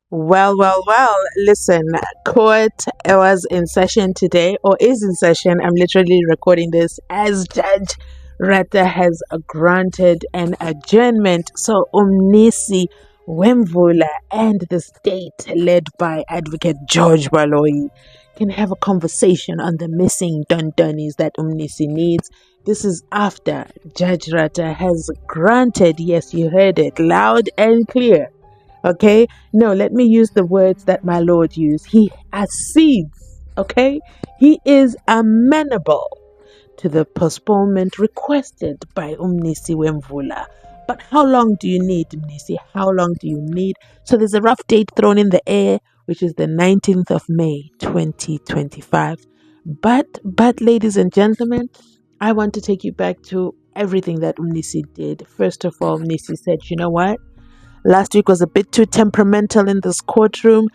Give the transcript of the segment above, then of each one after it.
Well. Listen, court was in session today, or is in session. I'm literally recording this as Judge Rata has granted an adjournment. So, Mnisi Wemvula and the state, led by Advocate George Baloyi, can have a conversation on the missing Dondonis that Mnisi needs. This is after Judge Rata has granted, yes, you heard it loud and clear. Okay, no, let me use the words that my Lord used. He accedes, okay? He is amenable to the postponement requested by Mnisi Wemvula. But how long do you need, Mnisi? How long do you need? So there's a rough date thrown in the air, which is the 19th of May, 2025. But ladies and gentlemen, I want to take you back to everything that Mnisi did. First of all, Mnisi said, you know what? Last week was a bit too temperamental in this courtroom.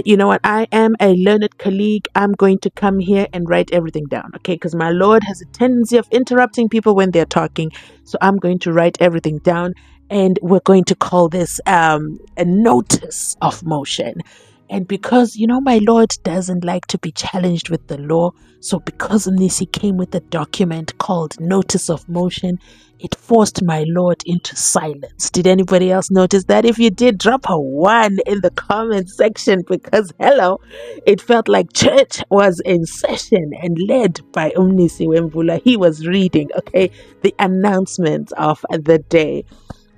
You know what? I am a learned colleague. I'm going to come here and write everything down, okay? Because my Lord has a tendency of interrupting people when they're talking. So I'm going to write everything down, and we're going to call this a notice of motion. And because, my Lord doesn't like to be challenged with the law, so because Nissi came with a document called Notice of Motion, it forced my Lord into silence. Did anybody else notice that? If you did, drop a 1 in the comment section, because hello, it felt like church was in session and led by Mnisi Wemvula. He was reading, okay, the announcements of the day.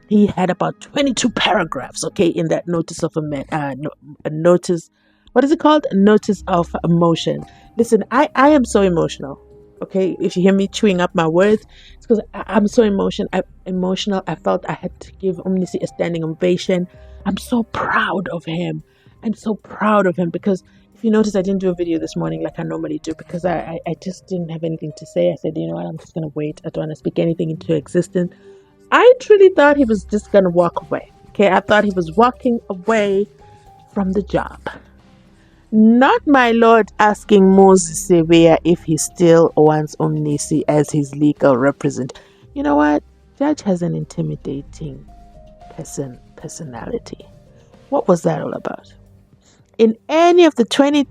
He had about 22 paragraphs, okay, in that notice of a notice. What is it called? A notice of emotion. Listen, I am so emotional. Okay, if you hear me chewing up my words, it's because I'm so emotional. I felt I had to give Omnisi a standing ovation. I'm so proud of him. I'm so proud of him because if you notice, I didn't do a video this morning like I normally do because I just didn't have anything to say. I said, you know what, I'm just going to wait. I don't want to speak anything into existence. I truly thought he was just going to walk away. Okay, I thought he was walking away from the job. Not my Lord asking Moses Sevilla if he still wants Mnisi as his legal representative. You know what? Judge has an intimidating personality. What was that all about? In any of the 20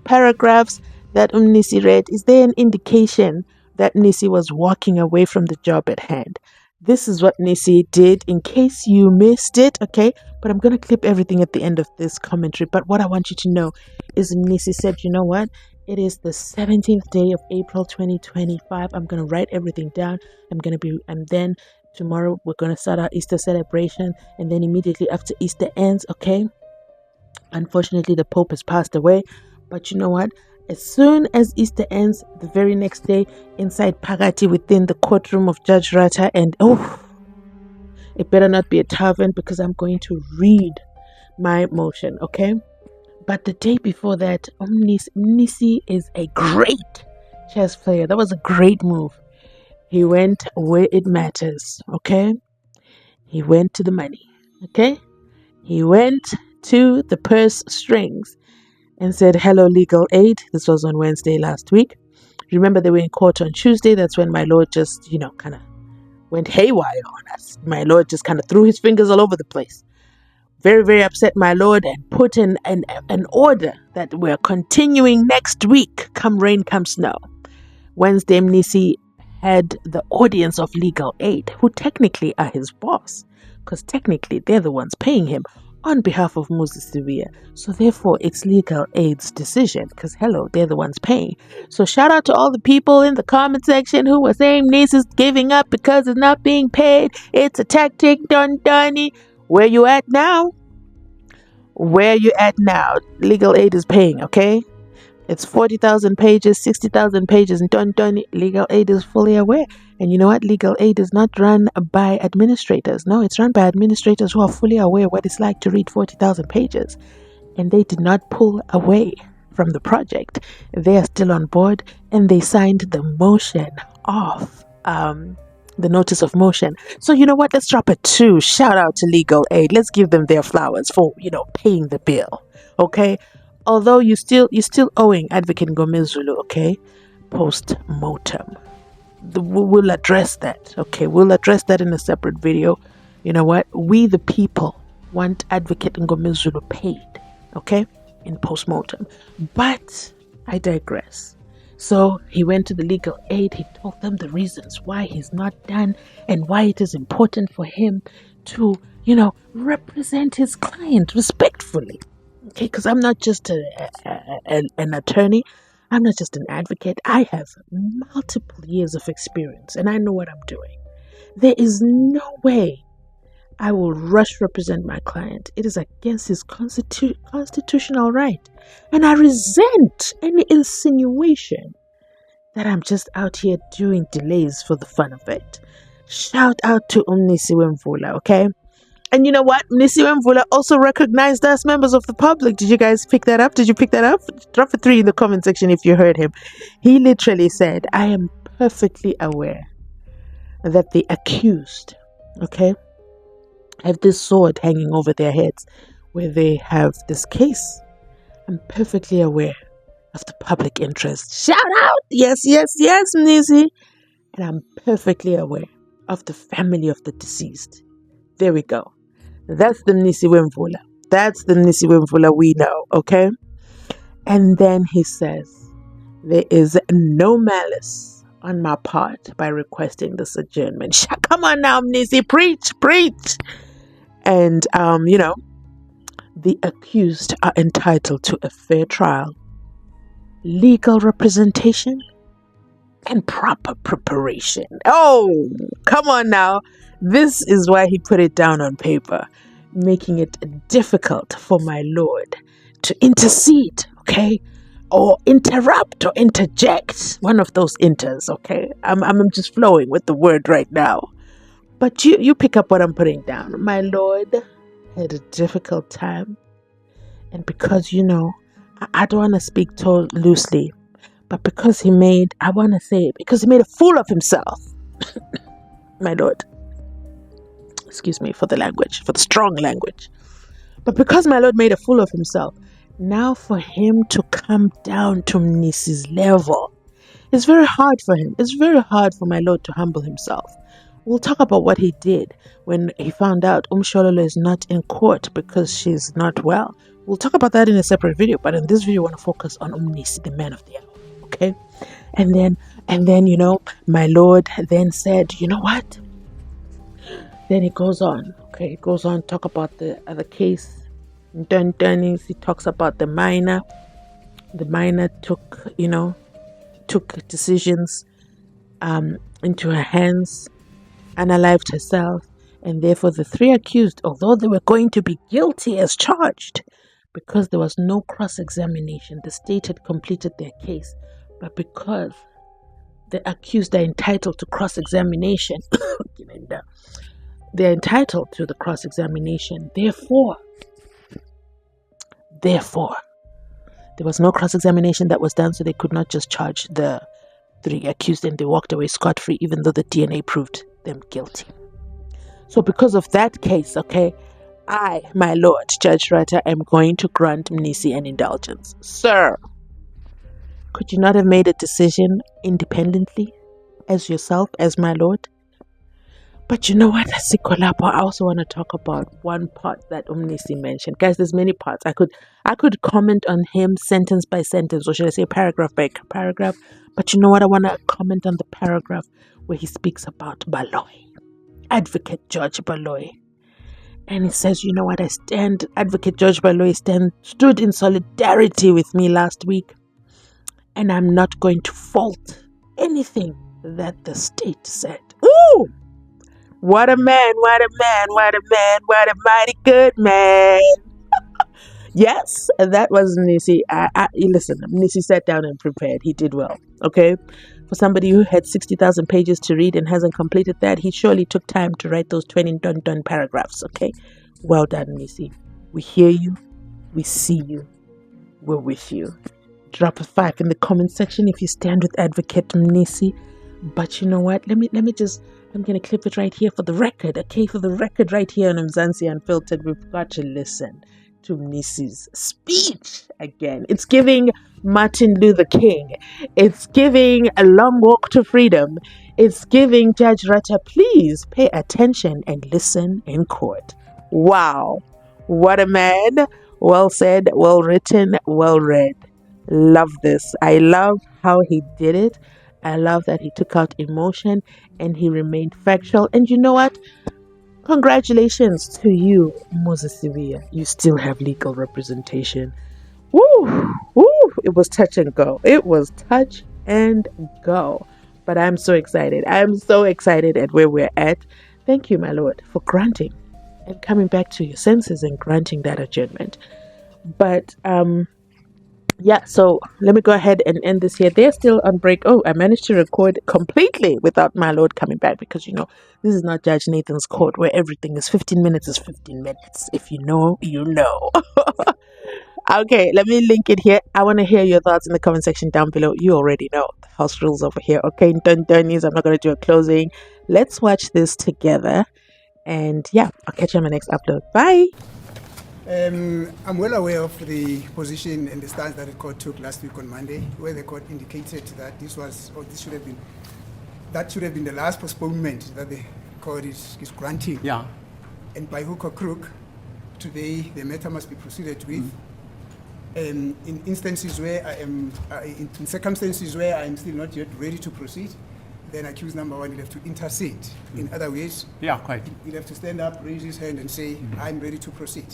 paragraphs that Mnisi read, is there an indication that Nissi was walking away from the job at hand? This is what Nissi did in case you missed it, okay? But I'm going to clip everything at the end of this commentary. But what I want you to know is Nissi said, you know what? It is the 17th day of April 2025. I'm going to write everything down. And then tomorrow we're going to start our Easter celebration. And then immediately after Easter ends, okay? Unfortunately, the Pope has passed away. But you know what? As soon as Easter ends, the very next day, inside Pagati within the courtroom of Judge Rata, and it better not be a tavern because I'm going to read my motion, okay? But the day before that, Mnisi is a great chess player. That was a great move. He went where it matters, okay? He went to the money, okay? He went to the purse strings and said, hello, legal aid. This was on Wednesday last week. Remember, they were in court on Tuesday. That's when my Lord just, kind of went haywire on us. My Lord just kind of threw his fingers all over the place. Very, very upset, my Lord, and put in an order that we're continuing next week, come rain, come snow. Wednesday, Mnisi had the audience of legal aid, who technically are his boss, because technically they're the ones paying him on behalf of Moses Sevilla. So therefore, it's legal aid's decision because, hello, they're the ones paying. So shout out to all the people in the comment section who were saying Nissi is giving up because it's not being paid. It's a tactic, done. Where you at now? Where you at now? Legal aid is paying, okay? It's 40,000 pages, 60,000 pages, and done. Legal aid is fully aware. And you know what? Legal aid is not run by administrators. No, it's run by administrators who are fully aware what it's like to read 40,000 pages. And they did not pull away from the project. They are still on board, and they signed the motion of the notice of motion. So you know what? Let's drop a 2. Shout out to legal aid. Let's give them their flowers for, paying the bill. Okay? Although you're still owing Advocate Gomez Zulu, okay? Post-mortem. We'll address that, okay? We'll address that in a separate video. You know what? We the people want Advocate Ngomezulu paid, okay, in postmortem. But I digress. So he went to the legal aid. He told them the reasons why he's not done and why it is important for him to, represent his client respectfully. Okay, because I'm not just an attorney. I'm not just an advocate. I have multiple years of experience and I know what I'm doing. There is no way I will rush represent my client. It is against his constitutional right. And I resent any insinuation that I'm just out here doing delays for the fun of it. Shout out to Mnisi Unfiltered, okay? And you know what? Mnisi Unfiltered also recognized us members of the public. Did you guys pick that up? Did you pick that up? Drop a 3 in the comment section if you heard him. He literally said, I am perfectly aware that the accused, okay, have this sword hanging over their heads where they have this case. I'm perfectly aware of the public interest. Shout out! Yes, Mnisi. And I'm perfectly aware of the family of the deceased. There we go. That's the Mnisi Unfiltered. That's the Mnisi Unfiltered we know, okay? And then he says, there is no malice on my part by requesting this adjournment. Come on now, Mnisi, preach. And, the accused are entitled to a fair trial, legal representation, and proper preparation. Oh, come on now. This is why he put it down on paper, making it difficult for my lord to intercede, okay? Or interrupt or interject. One of those inters, okay? I'm just flowing with the word right now. But you pick up what I'm putting down. My lord had a difficult time. And because, I don't want to speak too loosely, but because he made a fool of himself. My lord. Excuse me for the language, for the strong language. But because my lord made a fool of himself, now for him to come down to Mnisi's level, it's very hard for him. It's very hard for my lord to humble himself. We'll talk about what he did when he found out Shololo is not in court because she's not well. We'll talk about that in a separate video, but in this video, I want to focus on Mnisi, the man of the hour, okay? And then, my lord then said, you know what? Then he goes on, okay? He goes on to talk about the other case. He talks about the minor. The minor took decisions into her hands, unalived herself, and therefore the 3 accused, although they were going to be guilty as charged, because there was no cross-examination, the state had completed their case, but because the accused are entitled to cross-examination, they're entitled to the cross-examination, therefore, there was no cross-examination that was done, so they could not just charge the 3 accused and they walked away scot-free, even though the DNA proved them guilty. So because of that case, okay, I, my lord, Judge Rata, am going to grant Mnisi an indulgence. Sir, could you not have made a decision independently as yourself, as my lord? But you know what, Sikolapo, I also want to talk about one part that Mnisi mentioned. Guys, there's many parts. I could comment on him sentence by sentence, or should I say paragraph by paragraph. But you know what, I want to comment on the paragraph where he speaks about Baloy, Advocate George Baloy. And he says, you know what, Advocate George Baloy stood in solidarity with me last week. And I'm not going to fault anything that the state said. Ooh! What a man, what a man, what a man, what a mighty good man. Yes, that was Nissi. Listen, Nissi sat down and prepared. He did well, okay? For somebody who had 60,000 pages to read and hasn't completed that, he surely took time to write those 20 done paragraphs, okay? Well done, Nissi. We hear you. We see you. We're with you. Drop a 5 in the comment section if you stand with Advocate Mnisi. But you know what? I'm going to clip it right here for the record, okay? For the record right here on Mzansi Unfiltered, we've got to listen to Mnisi's speech again. It's giving Martin Luther King. It's giving A Long Walk to Freedom. It's giving Judge Rata, please pay attention and listen in court. Wow. What a man. Well said, well written, well read. Love this. I love how he did it. I love that he took out emotion and he remained factual. And you know what? Congratulations to you, Moses Sivia. You still have legal representation. Woo! Woo! It was touch and go. It was touch and go. But I'm so excited. I'm so excited at where we're at. Thank you, my Lord, for granting and coming back to your senses and granting that adjournment. But yeah, so let me go ahead and end this here. They're still on break. Oh, I managed to record completely without my Lord coming back because this is not Judge Nathan's court where everything is 15 minutes is 15 minutes. If you know, you know. Okay, let me link it here. I want to hear your thoughts in the comment section down below. You already know the house rules over here. Okay, done, I'm not going to do a closing. Let's watch this together. And yeah, I'll catch you on my next upload. Bye. I'm well aware of the position and the stance that the court took last week on Monday, where the court indicated that that should have been the last postponement that the court is granting. Yeah. And by hook or crook, today the matter must be proceeded with. In instances where in circumstances where I am still not yet ready to proceed, then accused number one will have to intercede. In other ways, Yeah, quite. he'll have to stand up, raise his hand and say, I'm ready to proceed.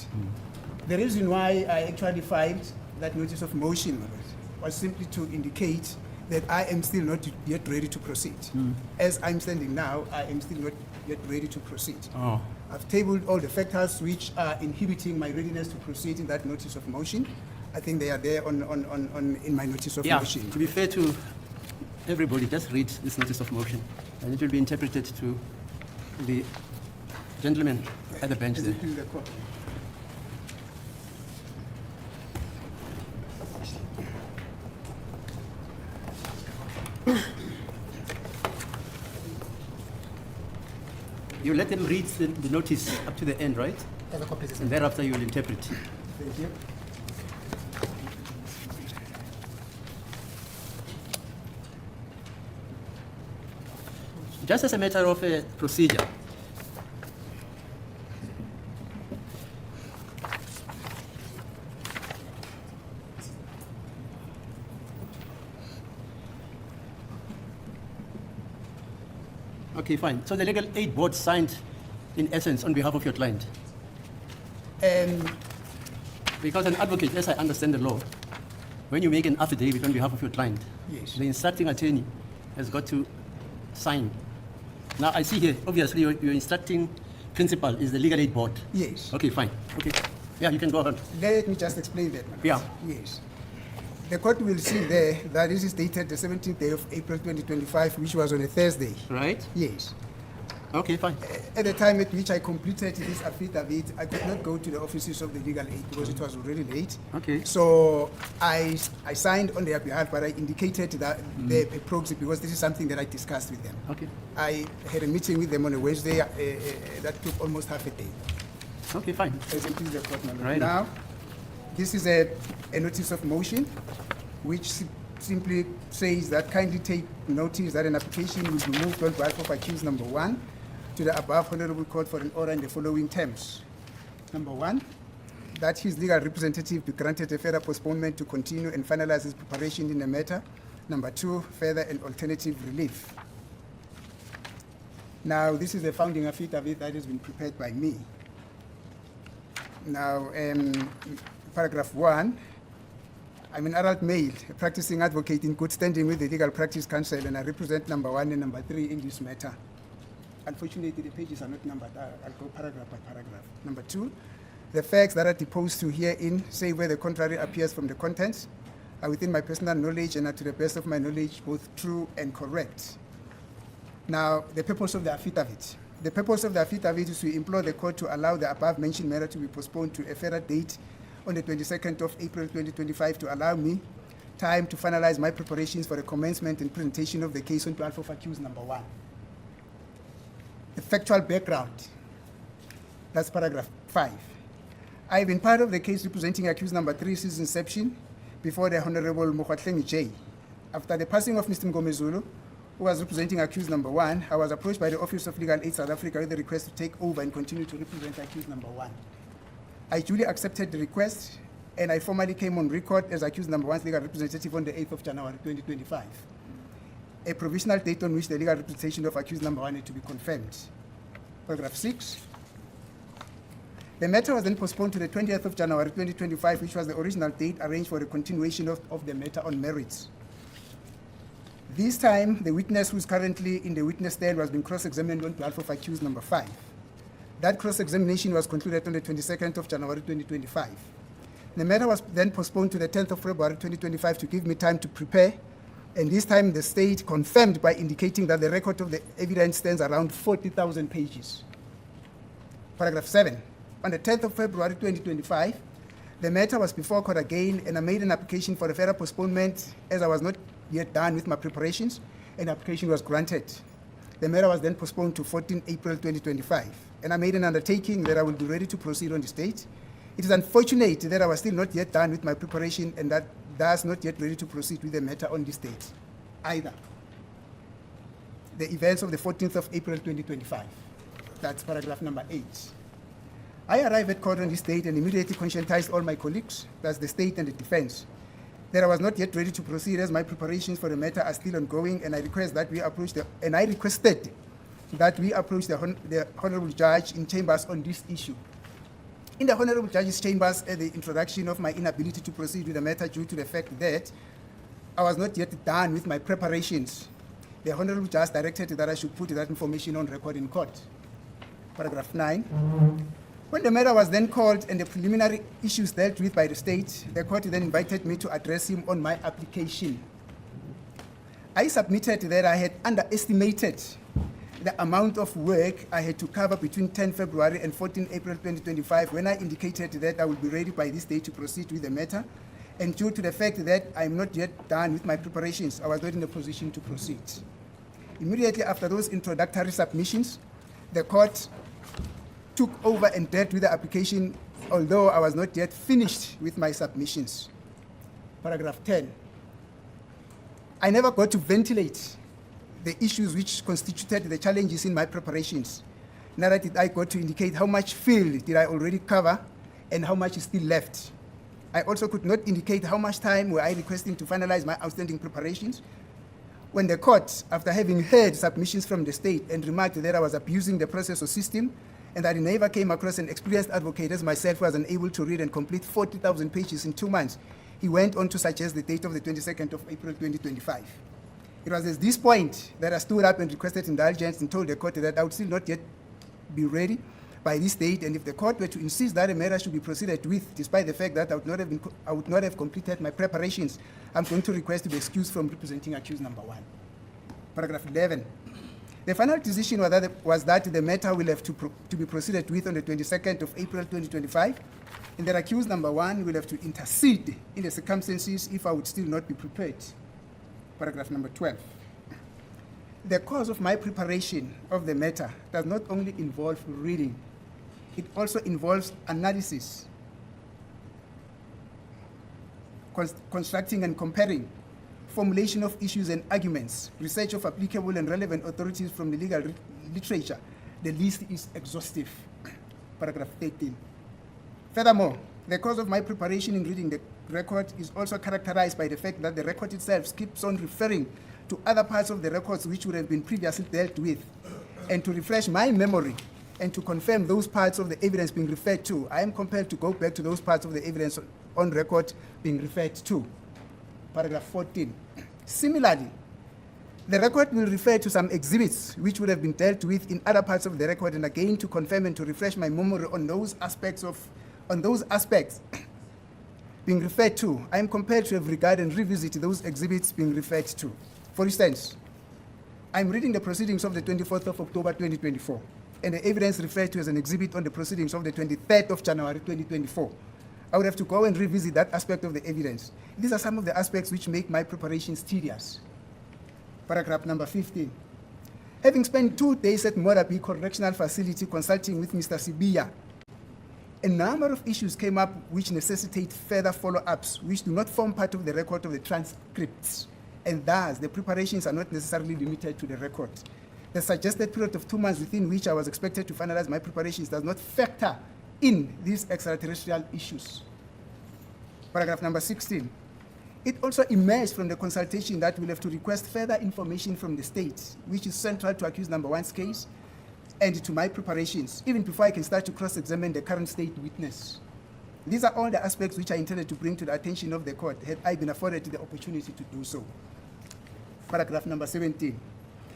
The reason why I actually filed that notice of motion was simply to indicate that I am still not yet ready to proceed. As I'm standing now, I am still not yet ready to proceed. Oh. I've tabled all the factors which are inhibiting my readiness to proceed in that notice of motion. I think they are there in my notice of Yeah, motion. to be fair to everybody, just read this notice of motion, and it will be interpreted to the gentleman at the bench Is there. it in the court? You let them read the notice up to the end, right? Have a copy, And thereafter you will interpret. Thank you. Just as a matter of procedure, okay, fine. So the legal aid board signed, in essence, on behalf of your client. Because an advocate, as I understand the law, when you make an affidavit on behalf of your client, Yes. the instructing attorney has got to sign. Now, I see here, obviously, your instructing principal is the legal aid board. Yes. Okay, fine. Okay. Yeah, you can go ahead. Let me just explain that. Yeah. Yes. The court will see there that this is dated the 17th day of April 2025, which was on a Thursday. Right? Yes. Okay, fine. At the time at which I completed this affidavit, I could not go to the offices of the legal aid because it was already late. Okay. So I signed on their behalf, but I indicated that they're a proxy because this is something that I discussed with them. Okay. I had a meeting with them on a Wednesday that took almost half a day. Okay, fine. Presenting the court number. Right. Now, this is a notice of motion, which simply says that kindly take notice that an application will be moved on behalf of accused number one to the above honorable court for an order in the following terms. Number one, that his legal representative be granted a further postponement to continue and finalize his preparation in the matter. Number two, further and alternative relief. Now, this is a founding affidavit that has been prepared by me. Now, paragraph 1, I'm an adult male, a practicing advocate in good standing with the Legal Practice Council, and I represent number 1 and number 3 in this matter. Unfortunately, the pages are not numbered. I'll go paragraph by paragraph. Number 2, the facts that are deposed to herein, say where the contrary appears from the contents, are within my personal knowledge and are to the best of my knowledge both true and correct. Now, the purpose of the affidavit. The purpose of the affidavit is to implore the court to allow the above-mentioned matter to be postponed to a further date on the 22nd of April 2025 to allow me time to finalize my preparations for the commencement and presentation of the case on behalf of accused number 1. The factual background, that's paragraph 5. I've been part of the case representing accused number 3 since inception before the Honorable Mokwatlemi J. After the passing of Mr. Mngomezulu, who was representing accused number 1, I was approached by the Office of Legal Aid South Africa with the request to take over and continue to represent accused number 1. I duly accepted the request, and I formally came on record as accused number 1's legal representative on the 8th of January 2025. A provisional date on which the legal representation of accused number 1 is to be confirmed. Paragraph 6. The matter was then postponed to the 20th of January 2025, which was the original date arranged for the continuation of the matter on merits. This time, the witness who is currently in the witness stand was being cross-examined on behalf of accused number 5. That cross-examination was concluded on the 22nd of January 2025. The matter was then postponed to the 10th of February 2025 to give me time to prepare, and this time the state confirmed by indicating that the record of the evidence stands around 40,000 pages. Paragraph 7. On the 10th of February 2025, the matter was before court again, and I made an application for a further postponement as I was not yet done with my preparations, and the application was granted. The matter was then postponed to 14 April 2025, and I made an undertaking that I will be ready to proceed on this date. It is unfortunate that I was still not yet done with my preparation and that thus not yet ready to proceed with the matter on this date either. The events of the 14th of April 2025. That's paragraph number 8. I arrived at court on this date and immediately conscientized all my colleagues, that's the state and the defense, that I was not yet ready to proceed as my preparations for the matter are still ongoing, and I requested that we approach the Honorable Judge in chambers on this issue. In the Honorable Judge's chambers, at the introduction of my inability to proceed with the matter due to the fact that I was not yet done with my preparations, the Honorable Judge directed that I should put that information on record in court. Paragraph 9. When the matter was then called and the preliminary issues dealt with by the state, the court then invited me to address him on my application. I submitted that I had underestimated the amount of work I had to cover between 10 February and 14 April 2025 when I indicated that I would be ready by this day to proceed with the matter, and due to the fact that I am not yet done with my preparations, I was not in a position to proceed. Immediately after those introductory submissions, the court took over and dealt with the application, although I was not yet finished with my submissions. Paragraph 10. I never got to ventilate the issues which constituted the challenges in my preparations. Neither did I got to indicate how much field did I already cover and how much is still left. I also could not indicate how much time were I requesting to finalize my outstanding preparations. When the court, after having heard submissions from the state and remarked that I was abusing the process or system, and that I never came across an experienced advocate as myself who was unable to read and complete 40,000 pages in 2 months, he went on to suggest the date of the 22nd of April 2025. It was at this point that I stood up and requested indulgence and told the court that I would still not yet be ready by this date, and if the court were to insist that a matter should be proceeded with, despite the fact that I would not have completed my preparations, I'm going to request to be excused from representing accused number 1. Paragraph 11. The final decision was that the matter will have to be proceeded with on the 22nd of April 2025, and that accused number 1 will have to intercede in the circumstances if I would still not be prepared. Paragraph number 12. The cause of my preparation of the matter does not only involve reading, it also involves analysis, constructing and comparing, formulation of issues and arguments, research of applicable and relevant authorities from the legal literature. The list is exhaustive. Paragraph 13. Furthermore, the cause of my preparation in reading the record is also characterized by the fact that the record itself keeps on referring to other parts of the records which would have been previously dealt with. And to refresh my memory and to confirm those parts of the evidence being referred to, I am compelled to go back to those parts of the evidence on record being referred to. Paragraph 14. Similarly, the record will refer to some exhibits which would have been dealt with in other parts of the record, and again to confirm and to refresh my memory on those aspects being referred to, I am compelled to have regard and revisit those exhibits being referred to. For instance, I'm reading the proceedings of the 24th of October 2024, and the evidence referred to as an exhibit on the proceedings of the 23rd of January 2024. I would have to go and revisit that aspect of the evidence. These are some of the aspects which make my preparations tedious. Paragraph number 15. Having spent 2 days at Morabi Correctional Facility consulting with Mr. Sibiya, a number of issues came up which necessitate further follow-ups which do not form part of the record of the transcripts, and thus the preparations are not necessarily limited to the record. The suggested period of 2 months within which I was expected to finalize my preparations does not factor in these extraterrestrial issues. Paragraph number 16. It also emerged from the consultation that we'll have to request further information from the state, which is central to accused number one's case and to my preparations, even before I can start to cross-examine the current state witness. These are all the aspects which I intended to bring to the attention of the court had I been afforded the opportunity to do so. Paragraph number 17.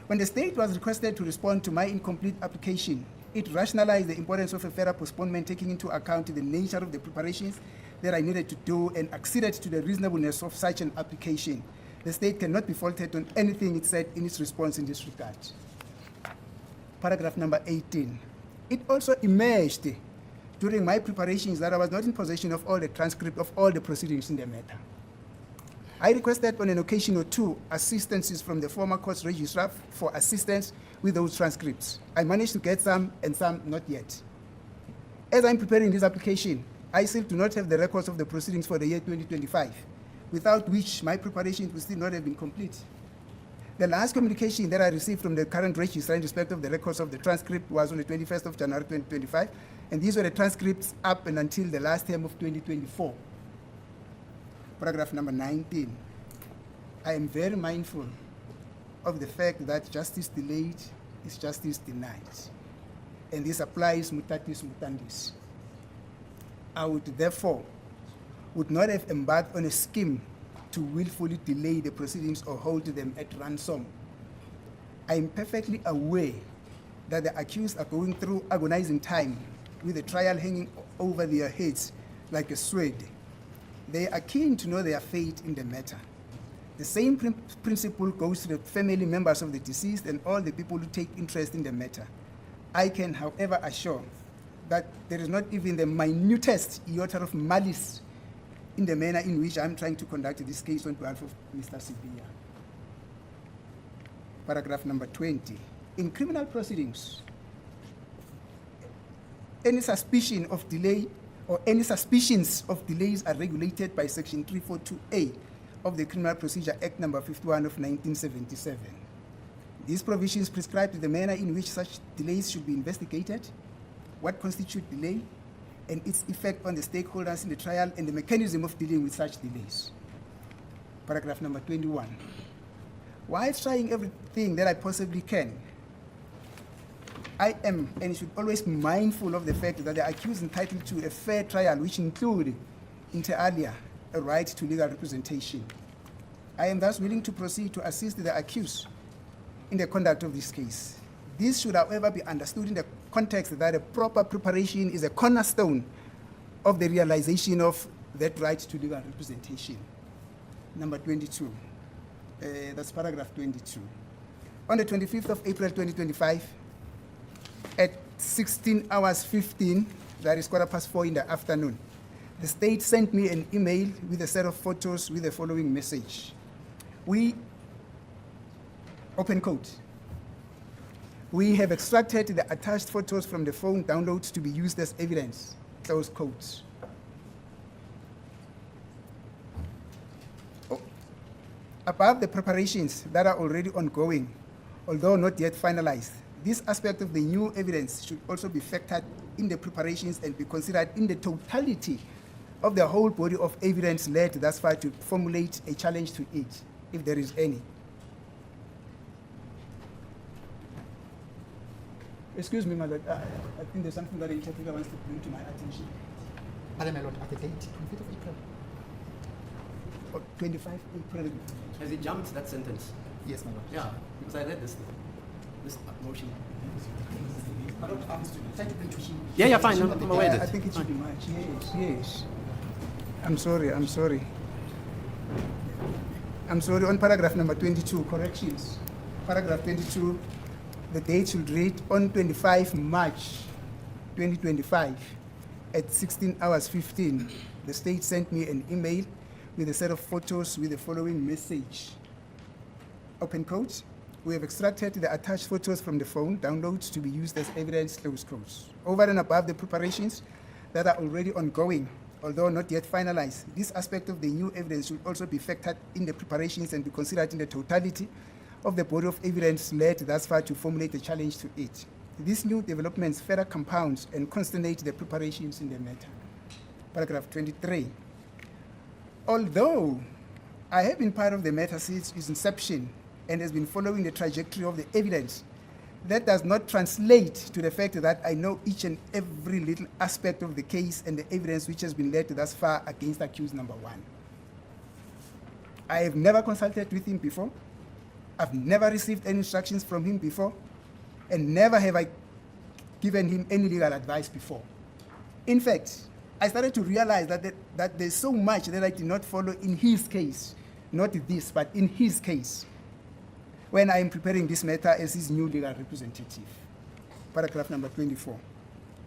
When the state was requested to respond to my incomplete application, it rationalized the importance of a further postponement, taking into account the nature of the preparations that I needed to do and acceded to the reasonableness of such an application. The state cannot be faulted on anything it said in its response in this regard. Paragraph number 18. It also emerged during my preparations that I was not in possession of all the transcript of all the proceedings in the matter. I requested on an occasion or two assistances from the former court's registrar for assistance with those transcripts. I managed to get some and some not yet. As I'm preparing this application, I still do not have the records of the proceedings for the year 2025, without which my preparations would still not have been complete. The last communication that I received from the current registrar in respect of the records of the transcript was on the 21st of January 2025, and these were the transcripts up and until the last term of 2024. Paragraph number 19. I am very mindful of the fact that justice delayed is justice denied, and this applies mutatis mutandis. I would therefore not have embarked on a scheme to willfully delay the proceedings or hold them at ransom. I am perfectly aware that the accused are going through agonizing time with the trial hanging over their heads like a sword. They are keen to know their fate in the matter. The same principle goes to the family members of the deceased and all the people who take interest in the matter. I can, however, assure that there is not even the minutest iota of malice in the manner in which I'm trying to conduct this case on behalf of Mr. Sibia. Paragraph number 20. In criminal proceedings, any suspicion of delay or any suspicions of delays are regulated by Section 342A of the Criminal Procedure Act number 51 of 1977. These provisions prescribe the manner in which such delays should be investigated, what constitutes delay, and its effect on the stakeholders in the trial and the mechanism of dealing with such delays. Paragraph number 21. While trying everything that I possibly can, I am and should always be mindful of the fact that the accused is entitled to a fair trial, which includes, inter alia, a right to legal representation. I am thus willing to proceed to assist the accused in the conduct of this case. This should, however, be understood in the context that a proper preparation is a cornerstone of the realization of that right to legal representation. Number 22. That's paragraph 22. On the 25th of April 2025, at 16 hours 15, that is 4:15 in the afternoon, the state sent me an email with a set of photos with the following message. Open quote. We have extracted the attached photos from the phone downloads to be used as evidence. Close quotes. Above the preparations that are already ongoing, although not yet finalized, this aspect of the new evidence should also be factored in the preparations and be considered in the totality of the whole body of evidence led thus far to formulate a challenge to it, if there is any. Excuse me, my lord. I think there's something that the interpreter wants to bring to my attention. Madam, my lord, at the date, 25th of April. 25 April. Has he jumped that sentence? Yes, my lord. Yeah, because I read this motion. Yeah, fine. I'm aware of I it. think it should be March. Yes. I'm sorry. I'm sorry. On paragraph number 22, corrections. Paragraph 22, the date should read on 25 March 2025 at 16 hours 15. The state sent me an email with a set of photos with the following message. Open quote. We have extracted the attached photos from the phone downloads to be used as evidence, close quotes. Over and above the preparations that are already ongoing, although not yet finalized, this aspect of the new evidence should also be factored in the preparations and be considered in the totality of the body of evidence led thus far to formulate a challenge to it. these new developments further compound and consternate the preparations in the matter. Paragraph 23. Although I have been part of the matter since its inception and has been following the trajectory of the evidence, that does not translate to the fact that I know each and every little aspect of the case and the evidence which has been led thus far against accused number one. I have never consulted with him before. I've never received any instructions from him before, and never have I given him any legal advice before. In fact, I started to realize that there's so much that I did not follow in his case, not this, but in his case, when I am preparing this matter as his new legal representative. Paragraph number 24.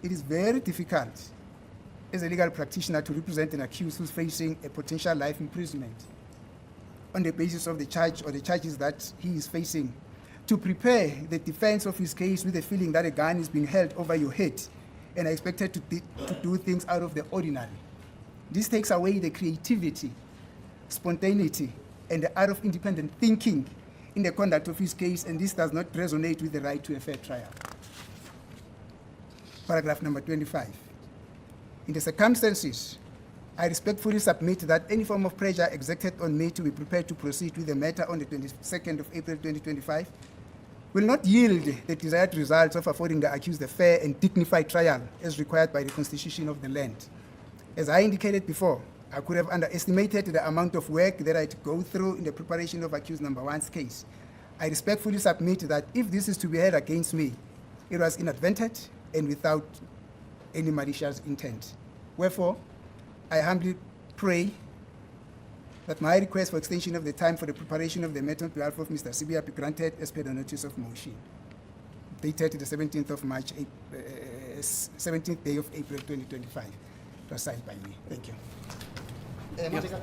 It is very difficult as a legal practitioner to represent an accused who's facing a potential life imprisonment on the basis of the charge or the charges that he is facing, to prepare the defense of his case with the feeling that a gun is being held over your head and are expected to do things out of the ordinary. This takes away the creativity, spontaneity, and the art of independent thinking in the conduct of his case, and this does not resonate with the right to a fair trial. Paragraph number 25. In the circumstances, I respectfully submit that any form of pressure exerted on me to be prepared to proceed with the matter on the 22nd of April 2025 will not yield the desired results of affording the accused a fair and dignified trial as required by the Constitution of the land. As I indicated before, I could have underestimated the amount of work that I had to go through in the preparation of accused number one's case. I respectfully submit that if this is to be held against me, it was inadvertent and without any malicious intent. Wherefore, I humbly pray that my request for extension of the time for the preparation of the matter on behalf of Mr. Sibia be granted as per the notice of motion, dated the 17th of March, 17th day of April 2025. It was signed by me. Thank you. Monica.